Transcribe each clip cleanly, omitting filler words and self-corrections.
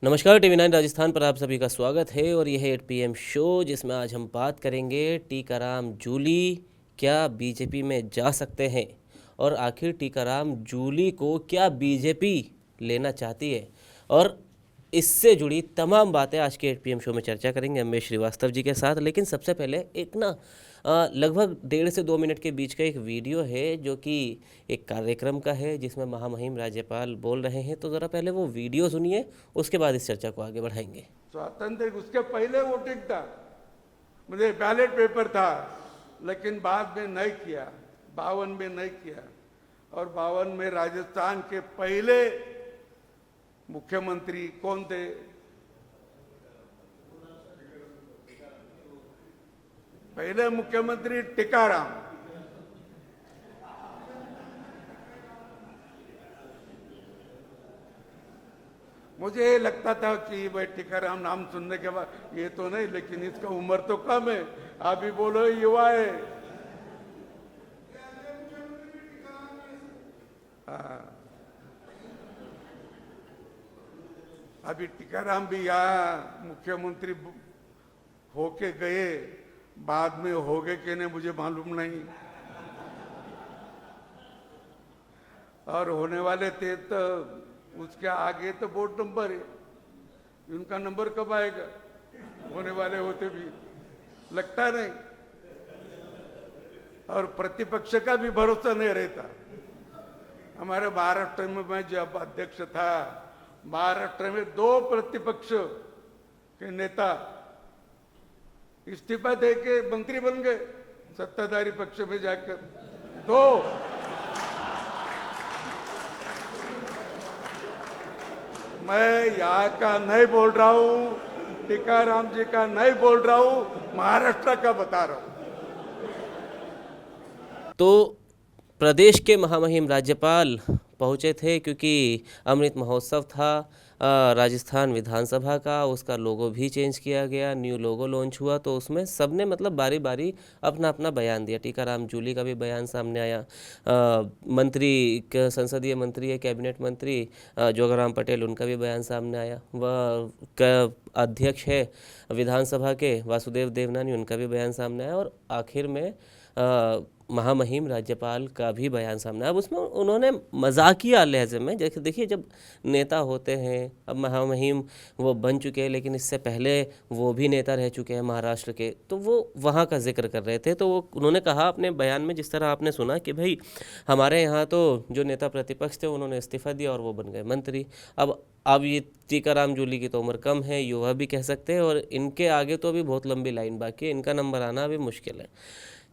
नमस्कार, टीवी 9 राजस्थान पर आप सभी का स्वागत है और यह है 8 PM शो, जिसमें आज हम बात करेंगे टीकाराम जूली क्या बीजेपी में जा सकते हैं और आखिर टीकाराम जूली को क्या बीजेपी लेना चाहती है। और इससे जुड़ी तमाम बातें आज के 8 PM शो में चर्चा करेंगे अमरीश श्रीवास्तव जी के साथ। लेकिन सबसे पहले एक लगभग 1.5 से 2 मिनट के बीच का एक वीडियो है जो कि एक कार्यक्रम का है जिसमें महामहिम राज्यपाल बोल रहे हैं। तो ज़रा पहले वो वीडियो सुनिए, उसके बाद इस चर्चा को आगे बढ़ाएंगे। स्वातंत्र उसके पहले वोटिंग था, मुझे बैलेट पेपर था, लेकिन बाद में नहीं किया, 52 में नहीं किया। और 52 में राजस्थान के पहले मुख्यमंत्री कौन थे? पहले मुख्यमंत्री टीकाराम। मुझे लगता था कि भाई टीकाराम नाम सुनने के बाद ये तो नहीं, लेकिन इसका उम्र तो कम है। आप भी बोलो युवा है। हाँ, अभी टीकाराम भी यहाँ मुख्यमंत्री होके गए, बाद में हो गए कि नहीं मुझे मालूम नहीं। और होने वाले थे तो उसके आगे तो बोर्ड नंबर है, उनका नंबर कब आएगा? होने वाले होते भी लगता नहीं। और प्रतिपक्ष का भी भरोसा नहीं रहता। हमारे महाराष्ट्र में मैं जब अध्यक्ष था, महाराष्ट्र में 2 प्रतिपक्ष के नेता इस्तीफा दे के मंत्री बन गए, सत्ताधारी पक्ष में जाकर। 2 मैं यहाँ का नहीं बोल रहा हूँ, टीकाराम जी का नहीं बोल रहा हूँ, महाराष्ट्र का बता रहा हूँ। तो प्रदेश के महामहिम राज्यपाल पहुंचे थे क्योंकि अमृत महोत्सव था राजस्थान विधानसभा का। उसका लोगो भी चेंज किया गया, न्यू लोगो लॉन्च हुआ। तो उसमें सबने मतलब बारी बारी अपना अपना बयान दिया। टीकाराम जूली का भी बयान सामने आया। मंत्री संसदीय मंत्री है, कैबिनेट मंत्री जोगाराम पटेल, उनका भी बयान सामने आया। वह अध्यक्ष है विधानसभा के वासुदेव देवनानी, उनका भी बयान सामने आया। और आखिर में महामहिम राज्यपाल का भी बयान सामने आया। अब उसमें उन्होंने मजाकिया लहजे में, जैसे देखिए जब नेता होते हैं, अब महामहिम वो बन चुके हैं लेकिन इससे पहले वो भी नेता रह चुके हैं महाराष्ट्र के, तो वो वहाँ का जिक्र कर रहे थे। तो वो उन्होंने कहा अपने बयान में, जिस तरह आपने सुना, कि भाई हमारे यहाँ तो जो नेता प्रतिपक्ष थे उन्होंने इस्तीफा दिया और वो बन गए मंत्री। अब ये टीकाराम जूली की तो उम्र कम है, युवा भी कह सकते हैं, और इनके आगे तो अभी बहुत लंबी लाइन बाकी है, इनका नंबर आना अभी मुश्किल है।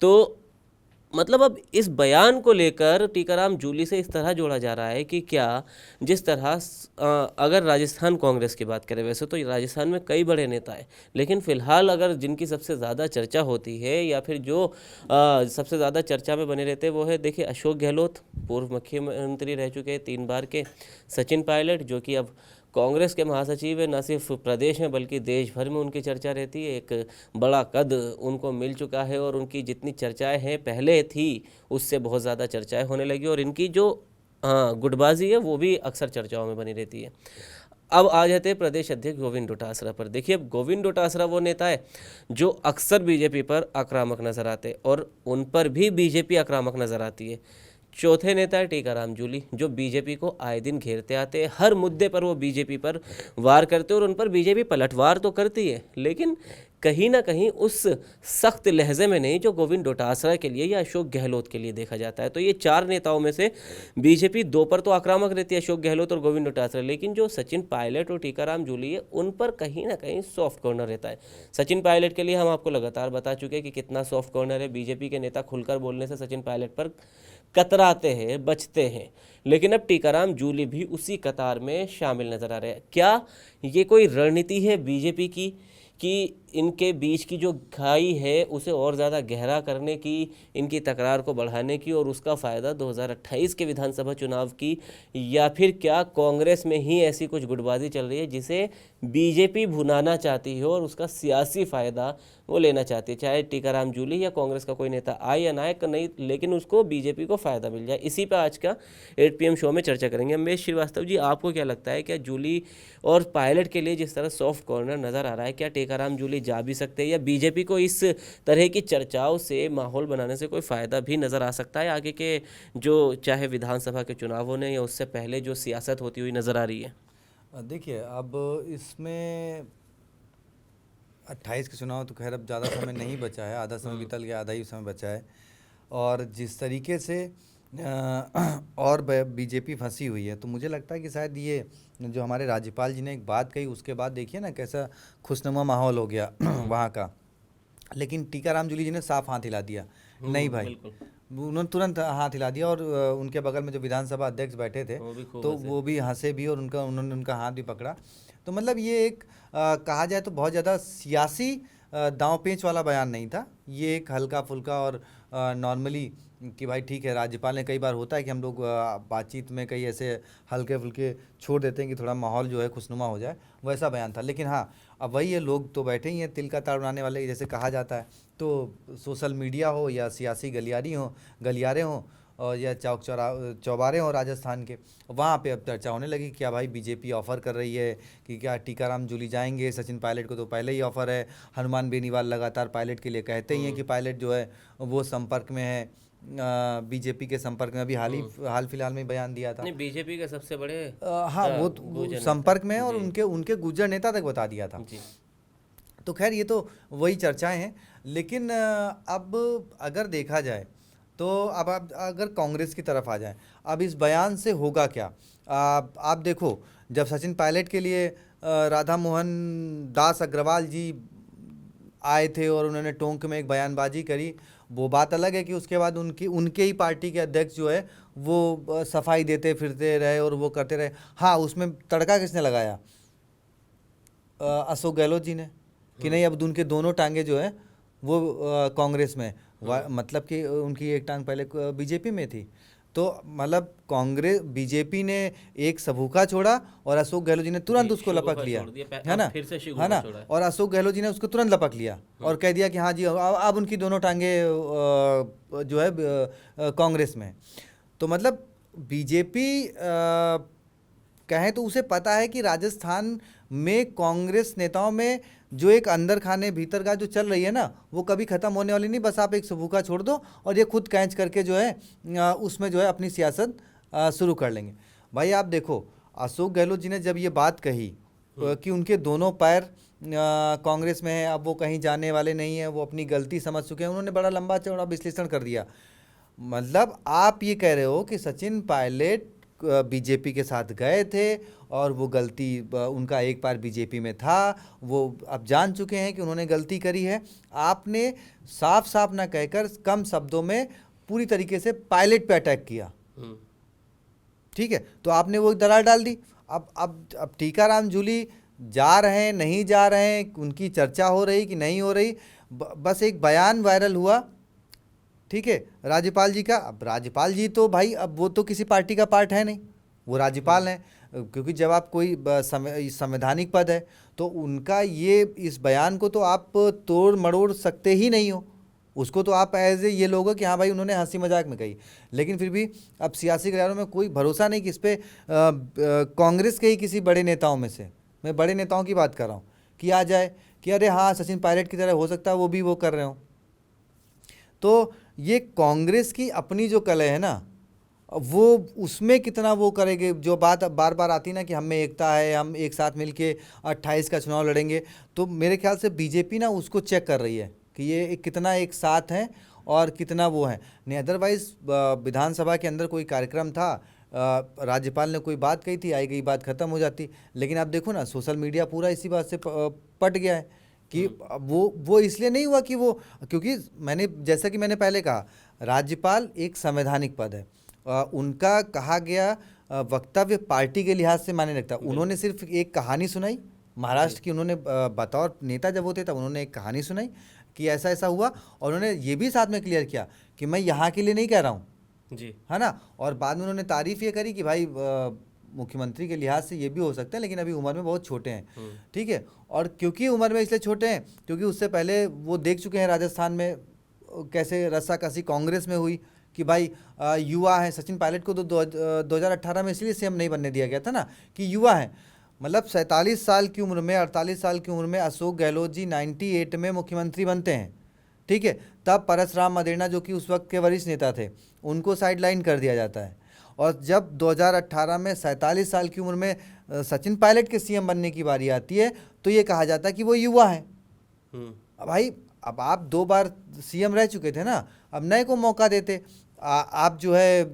तो मतलब अब इस बयान को लेकर टीकाराम जूली से इस तरह जोड़ा जा रहा है कि क्या, जिस तरह अगर राजस्थान कांग्रेस की बात करें, वैसे तो राजस्थान में कई बड़े नेता हैं, लेकिन फिलहाल अगर जिनकी सबसे ज़्यादा चर्चा होती है या फिर जो सबसे ज़्यादा चर्चा में बने रहते हैं वो है, देखिए, अशोक गहलोत, पूर्व मुख्यमंत्री रह चुके हैं 3 बार के। सचिन पायलट, जो कि अब कांग्रेस के महासचिव है, न सिर्फ प्रदेश में बल्कि देश भर में उनकी चर्चा रहती है। एक बड़ा कद उनको मिल चुका है और उनकी जितनी चर्चाएं हैं पहले थी उससे बहुत ज़्यादा चर्चाएं होने लगी, और इनकी जो गुटबाजी है वो भी अक्सर चर्चाओं में बनी रहती है। अब आ जाते हैं प्रदेश अध्यक्ष गोविंद डोटासरा पर। देखिए, अब गोविंद डोटासरा वो नेता है जो अक्सर बीजेपी पर आक्रामक नजर आते और उन पर भी बीजेपी आक्रामक नजर आती है। चौथे नेता है टीकाराम जूली, जो बीजेपी को आए दिन घेरते आते हैं। हर मुद्दे पर वो बीजेपी पर वार करते और उन पर बीजेपी पलटवार तो करती है, लेकिन कहीं ना कहीं उस सख्त लहजे में नहीं जो गोविंद डोटासरा के लिए या अशोक गहलोत के लिए देखा जाता है। तो ये 4 नेताओं में से बीजेपी 2 पर तो आक्रामक रहती है, अशोक गहलोत और गोविंद डोटासरा, लेकिन जो सचिन पायलट और टीकाराम जूली है उन पर कहीं ना कहीं सॉफ्ट कॉर्नर रहता है। सचिन पायलट के लिए हम आपको लगातार बता चुके हैं कि कितना सॉफ्ट कॉर्नर है। बीजेपी के नेता खुलकर बोलने से सचिन पायलट पर कतराते हैं, बचते हैं, लेकिन अब टीकाराम जूली भी उसी कतार में शामिल नजर आ रहे हैं। क्या ये कोई रणनीति है बीजेपी की कि इनके बीच की जो खाई है उसे और ज़्यादा गहरा करने की, इनकी तकरार को बढ़ाने की, और उसका फ़ायदा 2028 के विधानसभा चुनाव की, या फिर क्या कांग्रेस में ही ऐसी कुछ गुटबाजी चल रही है जिसे बीजेपी भुनाना चाहती हो और उसका सियासी फ़ायदा वो लेना चाहती है, चाहे टीकाराम जूली या कांग्रेस का कोई नेता आए या ना आए नहीं, लेकिन उसको बीजेपी को फ़ायदा मिल जाए। इसी पर आज का 8 PM शो में चर्चा करेंगे। अमरीश श्रीवास्तव जी, आपको क्या लगता है, क्या जूली और पायलट के लिए जिस तरह सॉफ्ट कॉर्नर नज़र आ रहा है, क्या टीकाराम जूली जा भी सकते हैं, या बीजेपी को इस तरह की चर्चाओं से माहौल बनाने से कोई फ़ायदा भी नज़र आ सकता है आगे के जो चाहे विधानसभा के चुनावों ने या उससे पहले जो सियासत होती हुई नज़र आ रही है? देखिए, अब इसमें 28 के चुनाव तो खैर अब ज़्यादा समय नहीं बचा है, आधा समय बीतल गया, आधा ही समय बचा है। और जिस तरीके से और बीजेपी फंसी हुई है, तो मुझे लगता है कि शायद ये जो हमारे राज्यपाल जी ने एक बात कही, उसके बाद देखिए ना कैसा खुशनुमा माहौल हो गया वहाँ का। लेकिन टीकाराम जूली जी ने साफ हाथ हिला दिया, नहीं भाई, बिल्कुल, उन्होंने तुरंत हाथ हिला दिया। और उनके बगल में जो विधानसभा अध्यक्ष बैठे थे वो भी खूब तो हंसे। वो भी हंसे भी, और उन्होंने उनका हाथ भी पकड़ा। तो मतलब ये एक कहा जाए तो बहुत ज़्यादा सियासी दांव पेंच वाला बयान नहीं था, ये एक हल्का फुल्का और नॉर्मली कि भाई ठीक है, राज्यपाल ने कई बार होता है कि हम लोग बातचीत में कई ऐसे हल्के फुल्के छोड़ देते हैं कि थोड़ा माहौल जो है खुशनुमा हो जाए, वैसा बयान था। लेकिन हाँ, अब वही है, लोग तो बैठे ही हैं तिल का ताड़ बनाने वाले, जैसे कहा जाता है। तो सोशल मीडिया हो या सियासी गलियारे हों और या चौबारे हों राजस्थान के, वहाँ पे अब चर्चा होने लगी क्या भाई बीजेपी ऑफ़र कर रही है कि क्या टीकाराम जूली जाएंगे, सचिन पायलट को तो पहले ही ऑफ़र है, हनुमान बेनीवाल लगातार पायलट के लिए कहते ही हैं कि पायलट जो है वो संपर्क में है, बीजेपी के संपर्क में। अभी हाल फिलहाल में बयान दिया था। नहीं, बीजेपी के सबसे बड़े हाँ, वो गुर्जर संपर्क में है, नेता। और जी उनके गुज्जर नेता तक बता दिया था। जी। तो खैर ये तो वही चर्चाएं हैं। लेकिन अब अगर देखा जाए तो अब आप अगर कांग्रेस की तरफ आ जाए, अब इस बयान से होगा क्या? आप देखो, जब सचिन पायलट के लिए राधा मोहन दास अग्रवाल जी आए थे और उन्होंने टोंक में एक बयानबाजी करी, वो बात अलग है कि उसके बाद उनके ही पार्टी के अध्यक्ष जो है वो सफाई देते फिरते रहे और वो करते रहे। हाँ, उसमें तड़का किसने लगाया? अशोक गहलोत जी ने, कि नहीं अब उनके दोनों टांगे जो है वो कांग्रेस में, मतलब कि उनकी एक टांग पहले बीजेपी में थी। तो मतलब कांग्रेस बीजेपी ने एक सबूखा छोड़ा और अशोक गहलोत जी ने तुरंत उसको लपक लिया, है ना, फिर से है ना। छोड़ा है। और अशोक गहलोत जी ने उसको तुरंत लपक लिया और कह दिया कि हाँ जी, अब उनकी दोनों टांगे जो है कांग्रेस में। तो मतलब बीजेपी कहें तो उसे पता है कि राजस्थान में कांग्रेस नेताओं में जो एक अंदर खाने भीतर का जो चल रही है ना, वो कभी ख़त्म होने वाली नहीं। बस आप एक सबूका छोड़ दो और ये खुद कैच करके जो है उसमें जो है अपनी सियासत शुरू कर लेंगे। भाई आप देखो, अशोक गहलोत जी ने जब ये बात कही कि उनके दोनों पैर कांग्रेस में है, अब वो कहीं जाने वाले नहीं है, वो अपनी गलती समझ चुके हैं, उन्होंने बड़ा लंबा चौड़ा विश्लेषण कर दिया। मतलब आप ये कह रहे हो कि सचिन पायलट बीजेपी के साथ गए थे और वो गलती उनका एक बार बीजेपी में था, वो अब जान चुके हैं कि उन्होंने गलती करी है। आपने साफ साफ ना कहकर कम शब्दों में पूरी तरीके से पायलट पे अटैक किया, ठीक है, तो आपने वो दरार डाल दी। अब टीकाराम जूली जा रहे हैं नहीं जा रहे हैं, उनकी चर्चा हो रही कि नहीं हो रही, बस एक बयान वायरल हुआ, ठीक है, राज्यपाल जी का। अब राज्यपाल जी तो भाई अब वो तो किसी पार्टी का पार्ट है नहीं, वो राज्यपाल हैं, क्योंकि जब आप कोई संवैधानिक पद है तो उनका ये इस बयान को तो आप तोड़ मरोड़ सकते ही नहीं हो, उसको तो आप एज ए ये लोग कि हाँ भाई उन्होंने हंसी मजाक में कही। लेकिन फिर भी अब सियासी गलियारों में कोई भरोसा नहीं कि इस पर कांग्रेस के ही किसी बड़े नेताओं में से, मैं बड़े नेताओं की बात कर रहा हूँ, कि आ जाए कि अरे हाँ सचिन पायलट की तरह हो सकता है वो भी वो कर रहे हो। तो ये कांग्रेस की अपनी जो कलह है ना, वो उसमें कितना वो करेंगे, जो बात बार बार आती ना कि हम में एकता है, हम एक साथ मिलके 28 का चुनाव लड़ेंगे, तो मेरे ख्याल से बीजेपी ना उसको चेक कर रही है कि ये कितना एक साथ हैं और कितना वो है नहीं। अदरवाइज़ विधानसभा के अंदर कोई कार्यक्रम था, राज्यपाल ने कोई बात कही थी, आई गई बात ख़त्म हो जाती। लेकिन आप देखो ना, सोशल मीडिया पूरा इसी बात से पट गया है कि वो इसलिए नहीं हुआ कि वो, क्योंकि जैसा कि मैंने पहले कहा, राज्यपाल एक संवैधानिक पद है, उनका कहा गया वक्तव्य पार्टी के लिहाज से माने रखता। उन्होंने सिर्फ एक कहानी सुनाई, महाराष्ट्र की उन्होंने बतौर नेता जब होते तब उन्होंने एक कहानी सुनाई कि ऐसा ऐसा हुआ, और उन्होंने ये भी साथ में क्लियर किया कि मैं यहाँ के लिए नहीं कह रहा हूँ, जी है ना। और बाद में उन्होंने तारीफ ये करी कि भाई मुख्यमंत्री के लिहाज से ये भी हो सकता है, लेकिन अभी उम्र में बहुत छोटे हैं, ठीक है। और क्योंकि उम्र में इसलिए छोटे हैं क्योंकि उससे पहले वो देख चुके हैं राजस्थान में कैसे रस्साकसी कांग्रेस में हुई कि भाई युवा हैं। सचिन पायलट को तो 2018 में इसलिए सीएम नहीं बनने दिया गया था ना कि युवा हैं। मतलब 47 साल की उम्र में, 48 साल की उम्र में अशोक गहलोत जी 98 में मुख्यमंत्री बनते हैं, ठीक है। तब परसराम मदेरणा जो कि उस वक्त के वरिष्ठ नेता थे, उनको साइडलाइन कर दिया जाता है। और जब 2018 में 47 साल की उम्र में सचिन पायलट के सीएम बनने की बारी आती है तो ये कहा जाता है कि वो युवा हैं। अब भाई, अब आप 2 बार सीएम रह चुके थे ना, अब नए को मौका देते। आप जो है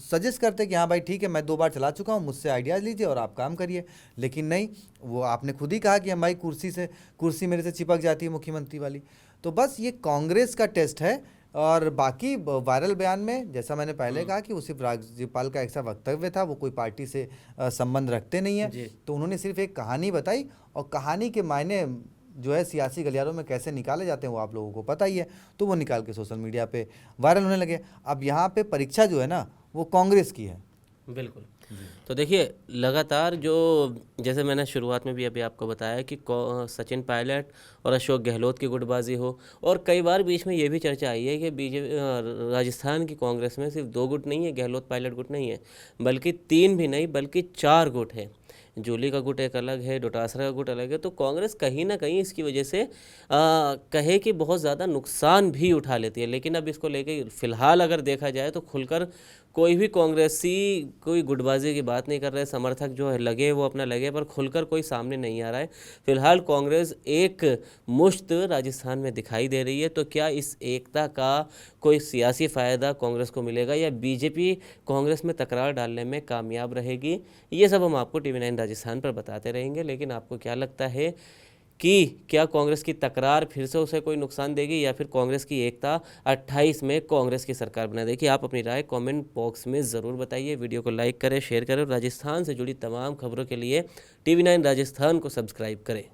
सजेस्ट करते कि हाँ भाई ठीक है, मैं 2 बार चला चुका हूँ, मुझसे आइडियाज़ लीजिए और आप काम करिए। लेकिन नहीं, वो आपने खुद ही कहा कि हम भाई कुर्सी मेरे से चिपक जाती है मुख्यमंत्री वाली। तो बस ये कांग्रेस का टेस्ट है। और बाकी वायरल बयान में जैसा मैंने पहले कहा कि वो सिर्फ राज्यपाल का एक सा वक्तव्य था, वो कोई पार्टी से संबंध रखते नहीं है। तो उन्होंने सिर्फ एक कहानी बताई, और कहानी के मायने जो है सियासी गलियारों में कैसे निकाले जाते हैं वो आप लोगों को पता ही है। तो वो निकाल के सोशल मीडिया पे वायरल होने लगे। अब यहाँ पे परीक्षा जो है ना वो कांग्रेस की है। बिल्कुल। तो देखिए, लगातार जो जैसे मैंने शुरुआत में भी अभी आपको बताया कि सचिन पायलट और अशोक गहलोत की गुटबाजी हो, और कई बार बीच में ये भी चर्चा आई है कि बीजेपी राजस्थान की कांग्रेस में सिर्फ 2 गुट नहीं है, गहलोत पायलट गुट नहीं है, बल्कि 3 भी नहीं बल्कि 4 गुट है। जूली का गुट एक अलग है, डोटासरा का गुट अलग है। तो कांग्रेस कहीं ना कहीं इसकी वजह से कहे कि बहुत ज़्यादा नुकसान भी उठा लेती है। लेकिन अब इसको लेके फ़िलहाल अगर देखा जाए तो खुलकर कोई भी कांग्रेसी कोई गुटबाजी की बात नहीं कर रहे। समर्थक जो है लगे वो अपना लगे, पर खुलकर कोई सामने नहीं आ रहा है। फिलहाल कांग्रेस एक मुश्त राजस्थान में दिखाई दे रही है। तो क्या इस एकता का कोई सियासी फ़ायदा कांग्रेस को मिलेगा या बीजेपी कांग्रेस में तकरार डालने में कामयाब रहेगी? ये सब हम आपको TV9 राजस्थान पर बताते रहेंगे। लेकिन आपको क्या लगता है कि क्या कांग्रेस की तकरार फिर से उसे कोई नुकसान देगी, या फिर कांग्रेस की एकता 28 में कांग्रेस की सरकार बना देगी? आप अपनी राय कमेंट बॉक्स में ज़रूर बताइए। वीडियो को लाइक करें, शेयर करें, और राजस्थान से जुड़ी तमाम खबरों के लिए TV9 राजस्थान को सब्सक्राइब करें।